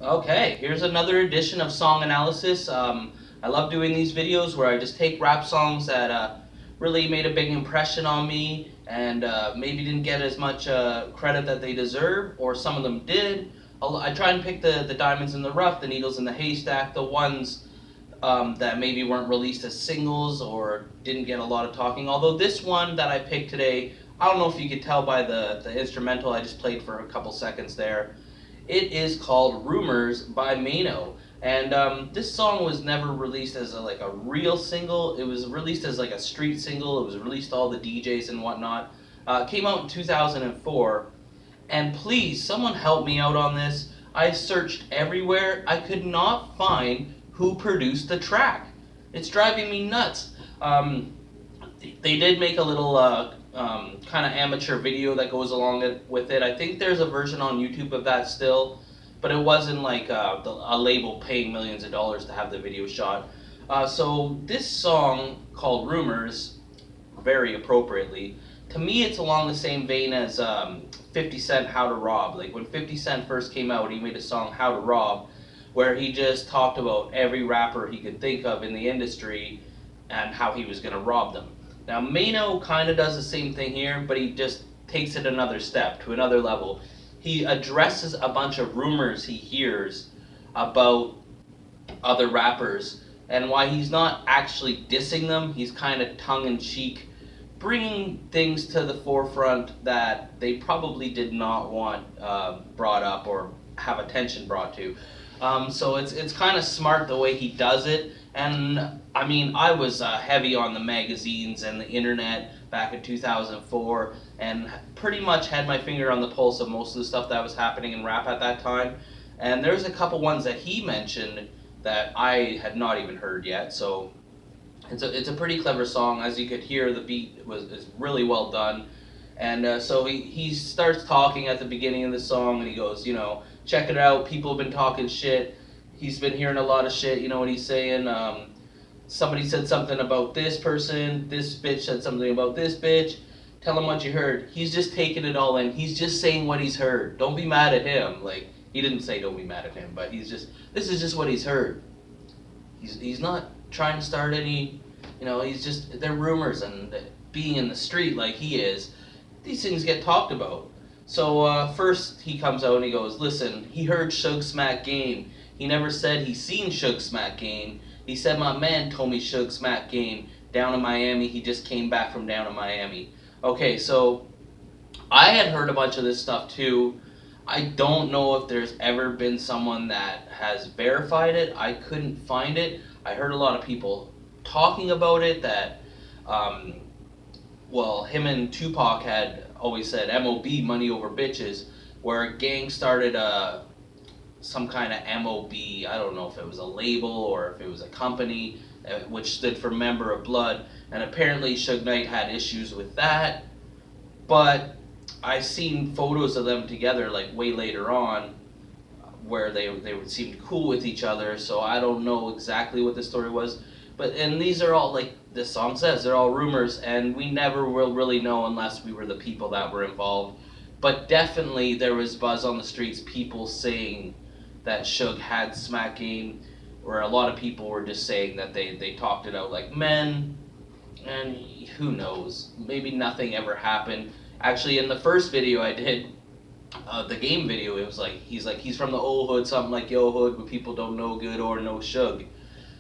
Okay, here's another edition of Song Analysis. I love doing these videos where I just take rap songs that really made a big impression on me and maybe didn't get as much credit that they deserve, or some of them did. I try and pick the diamonds in the rough, the needles in the haystack, the ones that maybe weren't released as singles or didn't get a lot of talking. Although this one that I picked today, I don't know if you could tell by the instrumental I just played for a couple seconds there. It is called Rumors by Maino. And this song was never released as like a real single. It was released as like a street single. It was released to all the DJs and whatnot. It came out in 2004. And please, someone help me out on this. I searched everywhere. I could not find who produced the track. It's driving me nuts. They did make a little kind of amateur video that goes along with it. I think there's a version on YouTube of that still, but it wasn't like a label paying millions of dollars to have the video shot. So this song called Rumors, very appropriately, to me it's along the same vein as 50 Cent How to Rob. Like when 50 Cent first came out, he made a song How to Rob, where he just talked about every rapper he could think of in the industry and how he was going to rob them. Now, Maino kind of does the same thing here, but he just takes it another step to another level. He addresses a bunch of rumors he hears about other rappers, and why he's not actually dissing them, he's kind of tongue-in-cheek, bringing things to the forefront that they probably did not want brought up or have attention brought to. So it's kind of smart the way he does it. And I mean, I was heavy on the magazines and the internet back in 2004, and pretty much had my finger on the pulse of most of the stuff that was happening in rap at that time. And there's a couple ones that he mentioned that I had not even heard yet. So it's a pretty clever song. As you could hear, the beat is really well done. And so he starts talking at the beginning of the song, and he goes, check it out. People have been talking shit. He's been hearing a lot of shit. You know what he's saying? Somebody said something about this person. This bitch said something about this bitch. Tell him what you heard. He's just taking it all in. He's just saying what he's heard. Don't be mad at him. Like, he didn't say don't be mad at him, but this is just what he's heard. He's not trying to start any, they're rumors, and being in the street like he is, these things get talked about. So first he comes out and he goes, listen, he heard Suge smack game. He never said he seen Suge smack game. He said my man told me Suge smack game down in Miami. He just came back from down in Miami. Okay, so I had heard a bunch of this stuff too. I don't know if there's ever been someone that has verified it. I couldn't find it. I heard a lot of people talking about it that, him and Tupac had always said MOB, money over bitches, where a gang started some kind of MOB. I don't know if it was a label or if it was a company, which stood for Member of Blood. And apparently Suge Knight had issues with that. But I seen photos of them together like way later on, where they seemed cool with each other. So I don't know exactly what the story was. And these are all, like the song says, they're all rumors, and we never will really know unless we were the people that were involved. But definitely there was buzz on the streets, people saying that Suge had smack game, where a lot of people were just saying that they talked it out like men, and who knows, maybe nothing ever happened. Actually, in the first video I did, the game video, it was like he's from the old hood, something like yo hood, but people don't know good or know Suge.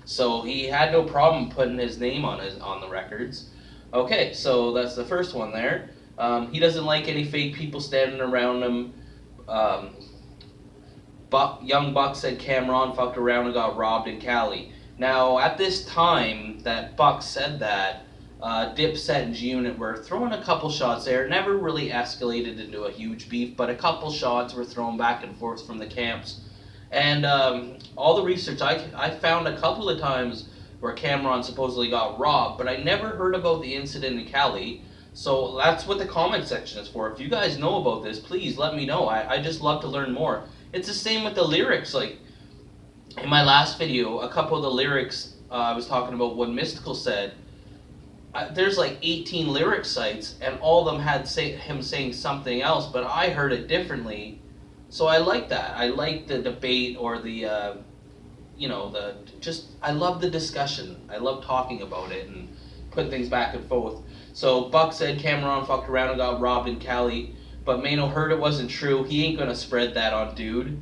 So he had no problem putting his name on the records. Okay, so that's the first one there. He doesn't like any fake people standing around him. Young Buck said Cameron fucked around and got robbed in Cali. Now, at this time that Buck said that, Dipset and G-Unit were throwing a couple shots there. It never really escalated into a huge beef, but a couple shots were thrown back and forth from the camps. And all the research, I found a couple of times where Cameron supposedly got robbed, but I never heard about the incident in Cali. So that's what the comment section is for. If you guys know about this, please let me know. I just love to learn more. It's the same with the lyrics. Like, in my last video, a couple of the lyrics I was talking about what Mystical said, there's like 18 lyric sites, and all of them had him saying something else, but I heard it differently So I like that. I like the debate or the I love the discussion. I love talking about it and putting things back and forth. So Buck said Cameron fucked around and got robbed in Cali, but Maino heard it wasn't true. He ain't gonna spread that on dude.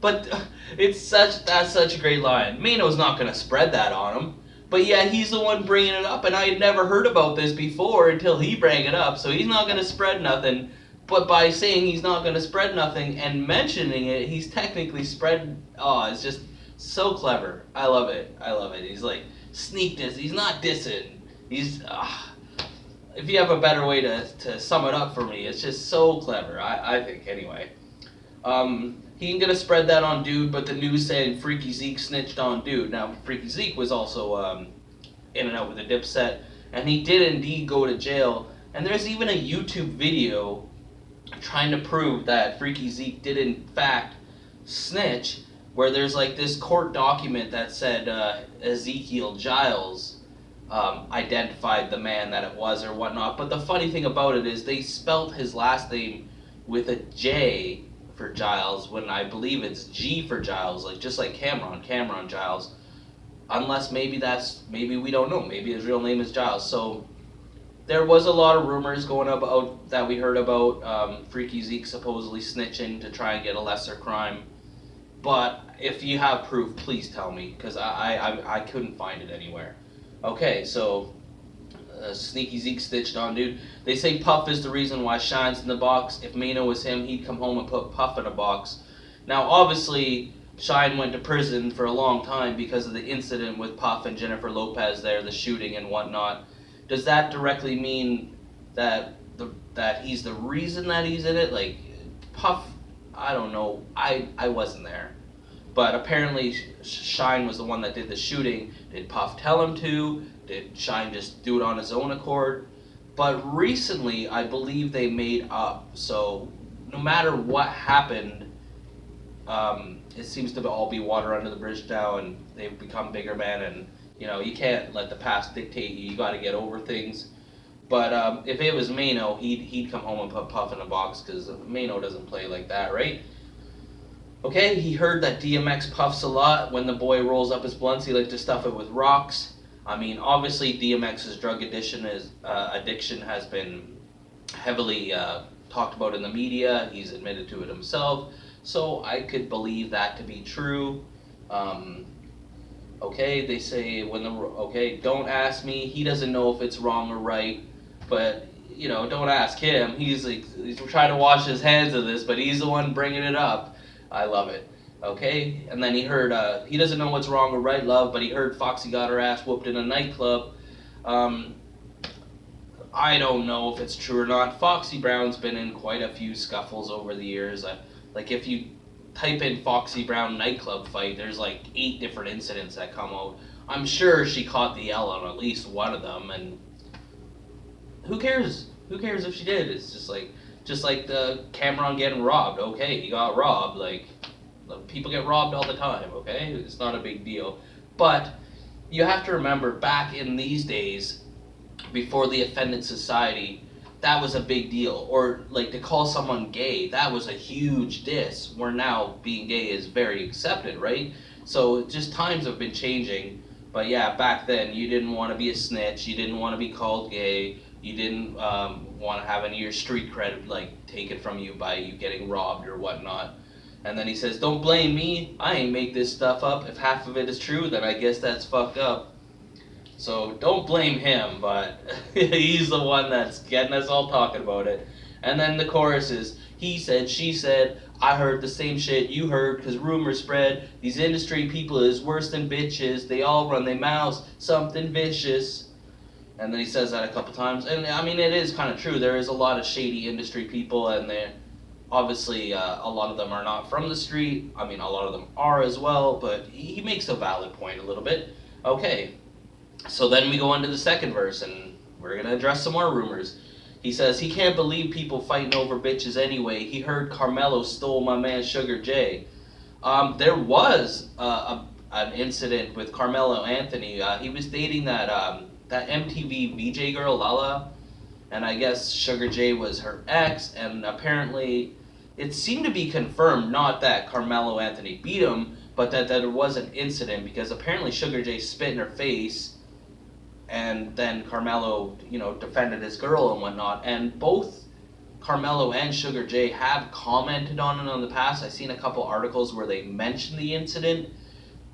But that's such a great line. Maino's not gonna spread that on him. But yeah, he's the one bringing it up, and I had never heard about this before until he brought it up. So he's not gonna spread nothing. But by saying he's not gonna spread nothing and mentioning it, he's technically spread. Oh, it's just so clever. I love it. I love it. He's like sneak diss. He's not dissing. He's. If you have a better way to sum it up for me, it's just so clever. I think anyway. He ain't gonna spread that on Dude, but the news saying Freaky Zeke snitched on Dude. Now, Freaky Zeke was also in and out with a Dipset, and he did indeed go to jail. And there's even a YouTube video trying to prove that Freaky Zeke did in fact snitch, where there's like this court document that said Ezekiel Giles identified the man that it was or whatnot. But the funny thing about it is they spelt his last name with a J for Giles when I believe it's G for Giles, like just like Cameron Giles. Unless maybe we don't know. Maybe his real name is Giles. So there was a lot of rumors going about that we heard about Freaky Zeke supposedly snitching to try and get a lesser crime. But if you have proof, please tell me, because I couldn't find it anywhere. Okay, so Sneaky Zeke stitched on Dude. They say Puff is the reason why Shine's in the box. If Maino was him, he'd come home and put Puff in a box. Now, obviously, Shine went to prison for a long time because of the incident with Puff and Jennifer Lopez there, the shooting and whatnot. Does that directly mean that he's the reason that he's in it? Like, Puff, I don't know. I wasn't there. But apparently Shine was the one that did the shooting. Did Puff tell him to? Did Shine just do it on his own accord? But recently, I believe they made up. So no matter what happened, it seems to all be water under the bridge now, and they've become bigger men. And you can't let the past dictate you. You got to get over things. But if it was Maino, he'd come home and put Puff in a box, because Maino doesn't play like that, right? Okay, he heard that DMX puffs a lot. When the boy rolls up his blunts, he likes to stuff it with rocks. I mean, obviously DMX's drug addiction has been heavily talked about in the media. He's admitted to it himself, so I could believe that to be true. Okay, they say don't ask me. He doesn't know if it's wrong or right, but don't ask him. He's trying to wash his hands of this, but he's the one bringing it up. I love it. Okay, and then he heard he doesn't know what's wrong or right, love, but he heard Foxy got her ass whooped in a nightclub. I don't know if it's true or not. Foxy Brown's been in quite a few scuffles over the years. Like if you type in Foxy Brown nightclub fight, there's like 8 different incidents that come out. I'm sure she caught the L on at least one of them, and who cares? Who cares if she did? It's just like the Cameron getting robbed. Okay, he got robbed. Like, people get robbed all the time, okay? It's not a big deal. But you have to remember, back in these days, before the offended society, that was a big deal. Or, like, to call someone gay, that was a huge diss, where now being gay is very accepted, right? So, just times have been changing. But yeah, back then, you didn't want to be a snitch, you didn't want to be called gay, you didn't want to have any of your street cred taken from you by you getting robbed or whatnot. And then he says, don't blame me, I ain't make this stuff up. If half of it is true, then I guess that's fucked up. So don't blame him, but he's the one that's getting us all talking about it. And then the chorus is, he said, she said, I heard the same shit you heard, because rumors spread. These industry people is worse than bitches. They all run their mouths, something vicious. And then he says that a couple times. And I mean, it is kind of true. There is a lot of shady industry people, and they're obviously a lot of them are not from the street. I mean, a lot of them are as well, but he makes a valid point a little bit. Okay, so then we go into the second verse, and we're going to address some more rumors. He says, he can't believe people fighting over bitches anyway. He heard Carmelo stole my man Sugar J. There was an incident with Carmelo Anthony. He was dating that MTV VJ girl, Lala, and I guess Sugar J was her ex, and apparently it seemed to be confirmed not that Carmelo Anthony beat him, but that there was an incident because apparently Sugar J spit in her face, and then Carmelo, defended his girl and whatnot. And both Carmelo and Sugar J have commented on it in the past. I've seen a couple articles where they mentioned the incident,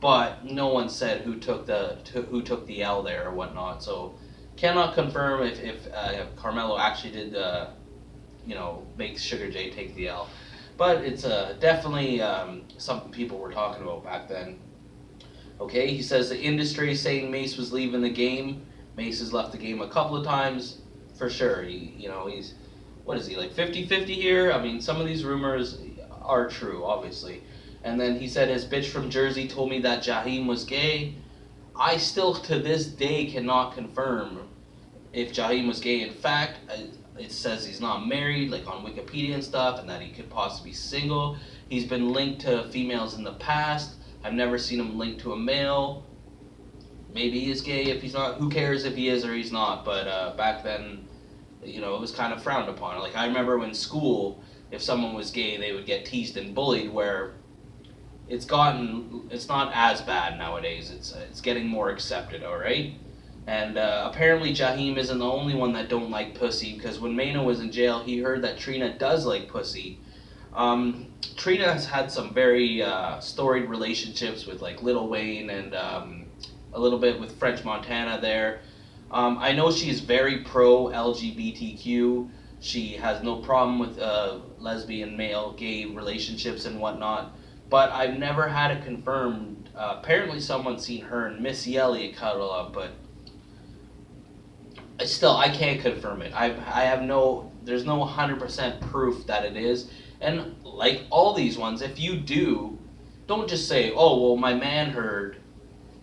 but no one said who took the L there or whatnot. So cannot confirm if Carmelo actually did make Sugar J take the L. But it's definitely something people were talking about back then. Okay, he says the industry is saying Mace was leaving the game. Mace has left the game a couple of times, for sure. He's, what is he, like 50-50 here? I mean, some of these rumors are true, obviously. And then he said his bitch from Jersey told me that Jaheim was gay. I still, to this day, cannot confirm if Jaheim was gay. In fact, it says he's not married, like on Wikipedia and stuff, and that he could possibly be single. He's been linked to females in the past. I've never seen him linked to a male. Maybe he is gay. If he's not, who cares if he is or he's not? But back then, it was kind of frowned upon. Like, I remember in school, if someone was gay, they would get teased and bullied, where it's not as bad nowadays. It's getting more accepted, alright? And apparently Jaheim isn't the only one that don't like pussy, because when Maino was in jail, he heard that Trina does like pussy. Trina has had some very storied relationships with like Lil Wayne and a little bit with French Montana there. I know she's very pro LGBTQ. She has no problem with lesbian, male, gay relationships and whatnot. But I've never had it confirmed. Apparently someone's seen her and Missy Elliott cuddle up, but I can't confirm it. There's no 100% proof that it is. And like all these ones, if you do, don't just say, oh, well, my man heard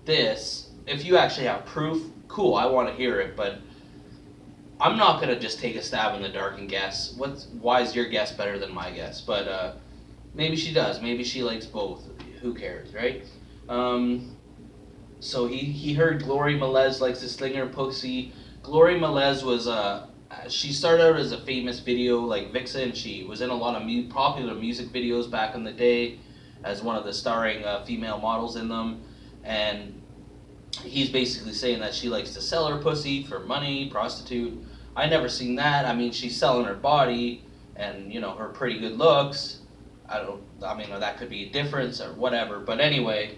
this. If you actually have proof, cool, I want to hear it, but I'm not going to just take a stab in the dark and guess. Why is your guess better than my guess? But maybe she does. Maybe she likes both. Who cares, right? So he heard Glory Melez likes to sling her pussy. Glory Melez was she started out as a famous video like vixen. She was in a lot of popular music videos back in the day as one of the starring female models in them, and he's basically saying that she likes to sell her pussy for money, prostitute. I never seen that. I mean, she's selling her body and her pretty good looks. That could be a difference or whatever, but anyway,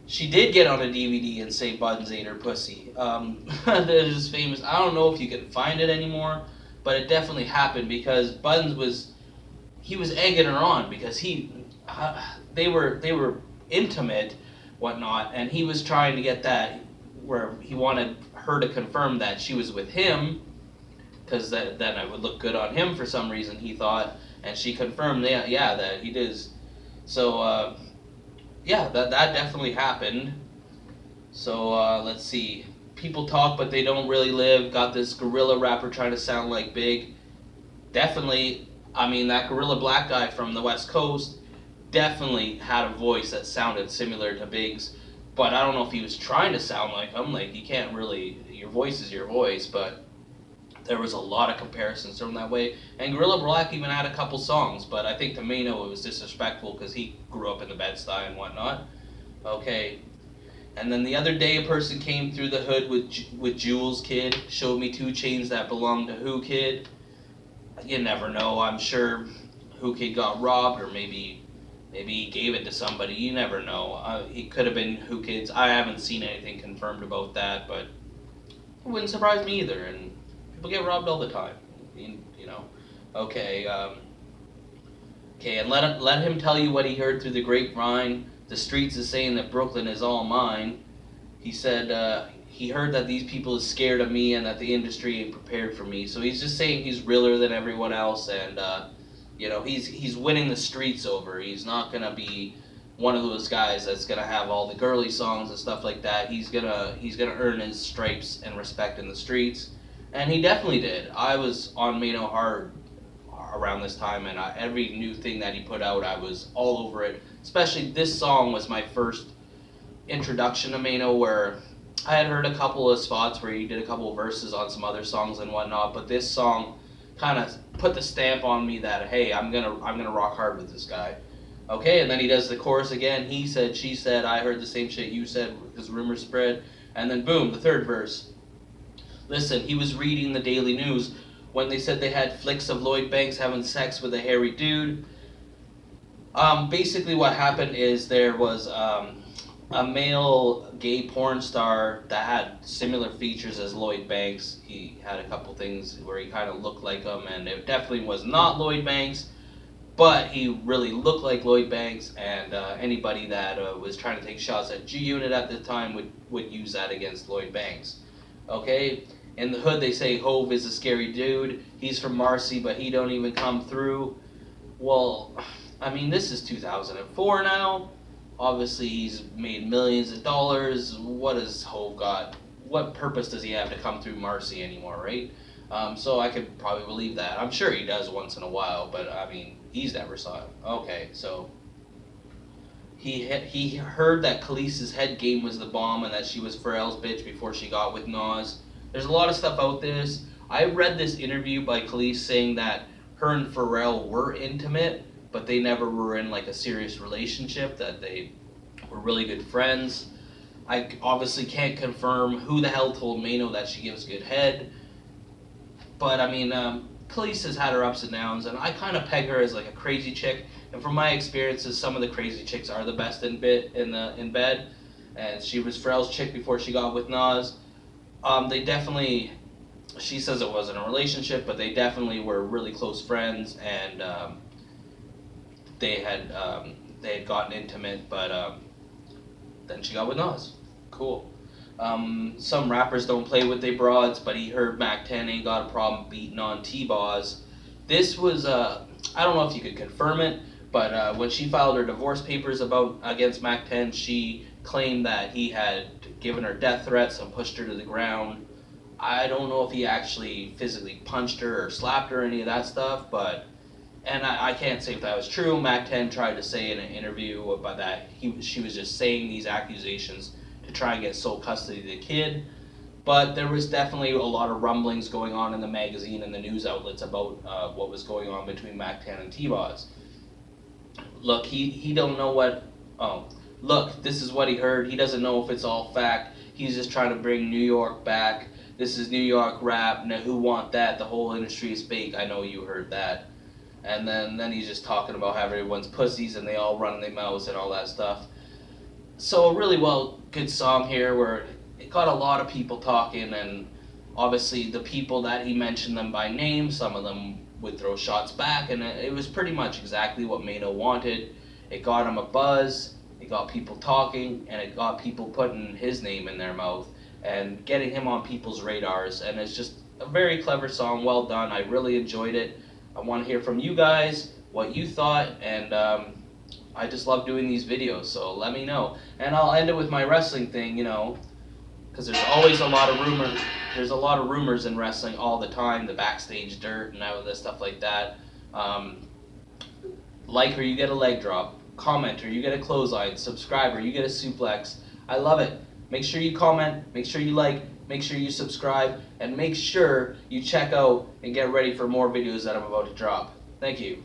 she did get on a DVD and say Buns ate her pussy. That is famous. I don't know if you can find it anymore, but it definitely happened because Buns was egging her on because they were intimate, whatnot, and he was trying to get that where he wanted her to confirm that she was with him, because then it would look good on him for some reason, he thought, and she confirmed that he did. So that definitely happened. So let's see. People talk, but they don't really live. Got this gorilla rapper trying to sound like Big. Definitely, that Gorilla Black guy from the West Coast definitely had a voice that sounded similar to Big's. But I don't know if he was trying to sound like him. Like, you can't really, your voice is your voice, but there was a lot of comparisons from that way. And Gorilla Black even had a couple songs, but I think to Maino it was disrespectful because he grew up in the Bed-Stuy and whatnot. Okay. And then the other day a person came through the hood with Jules Kid, showed me 2 chains that belonged to Who Kid. You never know. I'm sure Who Kid got robbed, or maybe he gave it to somebody. You never know. He could have been Who Kid's. I haven't seen anything confirmed about that, but it wouldn't surprise me either. And people get robbed all the time, Okay, and let him tell you what he heard through the grapevine. The streets is saying that Brooklyn is all mine. He said he heard that these people is scared of me and that the industry ain't prepared for me. So he's just saying he's realer than everyone else, and he's winning the streets over. He's not gonna be one of those guys that's gonna have all the girly songs and stuff like that. He's gonna earn his stripes and respect in the streets. And he definitely did. I was on Maino hard around this time, and every new thing that he put out, I was all over it. Especially this song was my first introduction to Maino, where I had heard a couple of spots where he did a couple of verses on some other songs and whatnot, but this song kind of put the stamp on me that, hey, I'm gonna rock hard with this guy. Okay, and then he does the chorus again. He said, she said, I heard the same shit you said because rumors spread. And then boom, the third verse. Listen, he was reading the Daily News when they said they had flicks of Lloyd Banks having sex with a hairy dude. Basically, what happened is there was a male gay porn star that had similar features as Lloyd Banks. He had a couple things where he kind of looked like him, and it definitely was not Lloyd Banks, but he really looked like Lloyd Banks, and anybody that was trying to take shots at G-Unit at the time would use that against Lloyd Banks. Okay? In the hood, they say Hove is a scary dude. He's from Marcy, but he don't even come through. Well, I mean, this is 2004 now. Obviously, he's made millions of dollars. What has Hove got? What purpose does he have to come through Marcy anymore, right? So I could probably believe that. I'm sure he does once in a while, but I mean, he's never saw it. Okay, so he heard that Khaleesi's head game was the bomb and that she was Pharrell's bitch before she got with Nas. There's a lot of stuff out this. I read this interview by Khaleesi saying that her and Pharrell were intimate, but they never were in like a serious relationship, that they were really good friends. I obviously can't confirm who the hell told Maino that she gives good head. But I mean, Khaleesi has had her ups and downs, and I kind of peg her as like a crazy chick. And from my experiences, some of the crazy chicks are the best in bed. And she was Pharrell's chick before she got with Nas. They definitely, she says it wasn't a relationship, but they definitely were really close friends, and they had gotten intimate. But then she got with Nas. Cool. Some rappers don't play with they broads, but he heard Mac 10 ain't got a problem beating on T-Boz. This was, I don't know if you could confirm it, but when she filed her divorce papers against Mac 10, she claimed that he had given her death threats and pushed her to the ground. I don't know if he actually physically punched her or slapped her or any of that stuff, but, and I can't say if that was true. Mac 10 tried to say in an interview about that she was just saying these accusations to try and get sole custody of the kid. But there was definitely a lot of rumblings going on in the magazine and the news outlets about what was going on between Mac 10 and T-Boz. Look, he don't know what, look, this is what he heard. He doesn't know if it's all fact. He's just trying to bring New York back. This is New York rap. Now, who want that? The whole industry is fake. I know you heard that. And then he's just talking about how everyone's pussies and they all run their mouths and all that stuff. So a really good song here where it got a lot of people talking, and obviously the people that he mentioned them by name, some of them would throw shots back, and it was pretty much exactly what Maino wanted. It got him a buzz, it got people talking, and it got people putting his name in their mouth and getting him on people's radars, and it's just a very clever song, well done. I really enjoyed it. I want to hear from you guys what you thought, and I just love doing these videos, so let me know. And I'll end it with my wrestling thing, you know, because there's always a lot of rumors. There's a lot of rumors in wrestling all the time, the backstage dirt and all of this stuff like that. Like or you get a leg drop, comment or you get a clothesline, subscribe or you get a suplex. I love it. Make sure you comment, make sure you like, make sure you subscribe, and make sure you check out and get ready for more videos that I'm about to drop. Thank you.